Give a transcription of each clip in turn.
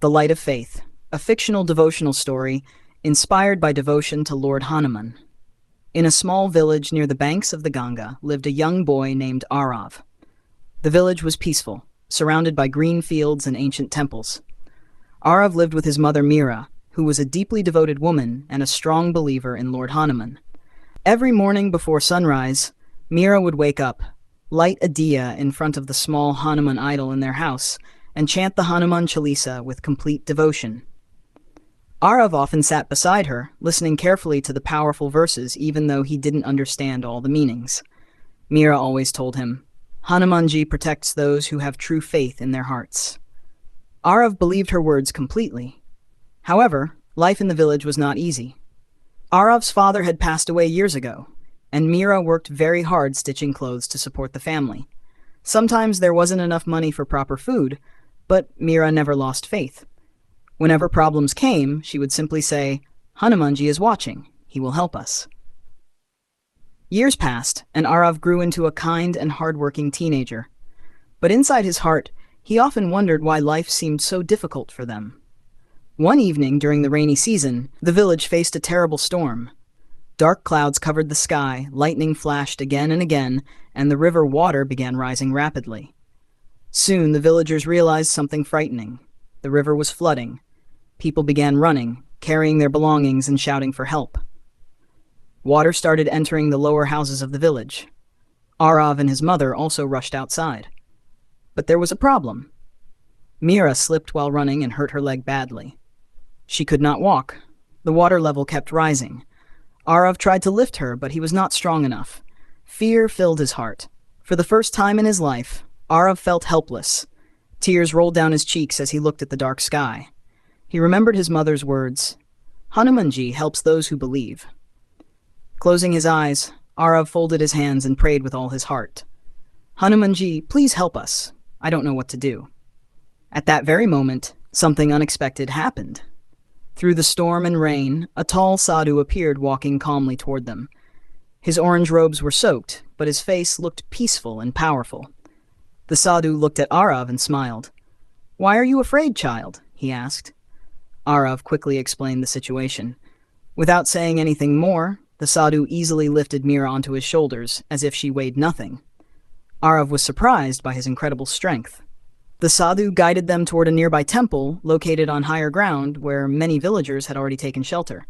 The Light of Faith, a fictional devotional story inspired by devotion to Lord Hanuman. In a small village near the banks of the Ganga lived a young boy named Aarav. The village was peaceful, surrounded by green fields and ancient temples. Aarav lived with his mother Mira, who was a deeply devoted woman and a strong believer in Lord Hanuman. Every morning before sunrise, Mira would wake up, light a diya in front of the small Hanuman idol in their house, and chant the Hanuman Chalisa with complete devotion. Aarav often sat beside her, listening carefully to the powerful verses even though he didn't understand all the meanings. Mira always told him, "Hanuman Ji protects those who have true faith in their hearts." Aarav believed her words completely. However, life in the village was not easy. Aarav's father had passed away years ago, and Mira worked very hard stitching clothes to support the family. Sometimes there wasn't enough money for proper food, but Mira never lost faith. Whenever problems came, she would simply say, "Hanumanji is watching. He will help us." Years passed, and Aarav grew into a kind and hardworking teenager. But inside his heart, he often wondered why life seemed so difficult for them. One evening during the rainy season, the village faced a terrible storm. Dark clouds covered the sky, lightning flashed again and again, and the river water began rising rapidly. Soon the villagers realized something frightening. The river was flooding. People began running, carrying their belongings and shouting for help. Water started entering the lower houses of the village. Aarav and his mother also rushed outside. But there was a problem. Mira slipped while running and hurt her leg badly. She could not walk. The water level kept rising. Aarav tried to lift her, but he was not strong enough. Fear filled his heart. For the first time in his life, Aarav felt helpless. Tears rolled down his cheeks as he looked at the dark sky. He remembered his mother's words, "Hanuman Ji helps those who believe." Closing his eyes, Aarav folded his hands and prayed with all his heart. "Hanuman Ji, please help us. I don't know what to do." At that very moment, something unexpected happened. Through the storm and rain, a tall sadhu appeared walking calmly toward them. His orange robes were soaked, but his face looked peaceful and powerful. The sadhu looked at Aarav and smiled. "Why are you afraid, child?" he asked. Aarav quickly explained the situation. Without saying anything more, the sadhu easily lifted Mira onto his shoulders, as if she weighed nothing. Aarav was surprised by his incredible strength. The sadhu guided them toward a nearby temple located on higher ground where many villagers had already taken shelter.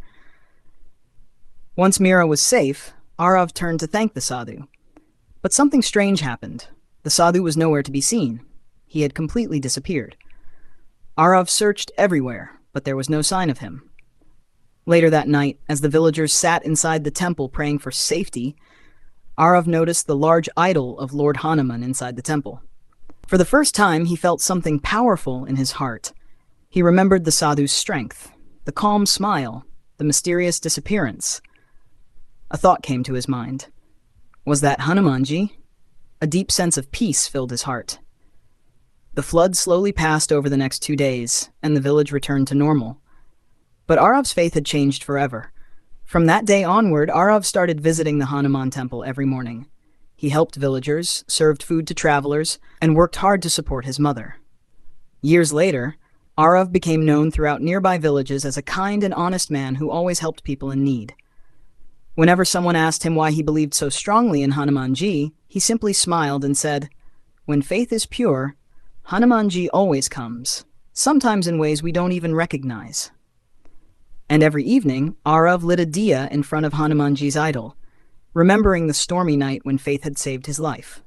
Once Mira was safe, Aarav turned to thank the sadhu. But something strange happened. The sadhu was nowhere to be seen. He had completely disappeared. Aarav searched everywhere, but there was no sign of him. Later that night, as the villagers sat inside the temple praying for safety, Aarav noticed the large idol of Lord Hanuman inside the temple. For the first time, he felt something powerful in his heart. He remembered the sadhu's strength, the calm smile, the mysterious disappearance. A thought came to his mind. Was that Hanumanji? A deep sense of peace filled his heart. The flood slowly passed over the next 2 days, and the village returned to normal. But Aarav's faith had changed forever. From that day onward, Aarav started visiting the Hanuman temple every morning. He helped villagers, served food to travelers, and worked hard to support his mother. Years later, Aarav became known throughout nearby villages as a kind and honest man who always helped people in need. Whenever someone asked him why he believed so strongly in Hanuman Ji, he simply smiled and said, "When faith is pure, Hanuman Ji always comes, sometimes in ways we don't even recognize." And every evening, Aarav lit a diya in front of Hanuman Ji's idol, remembering the stormy night when faith had saved his life.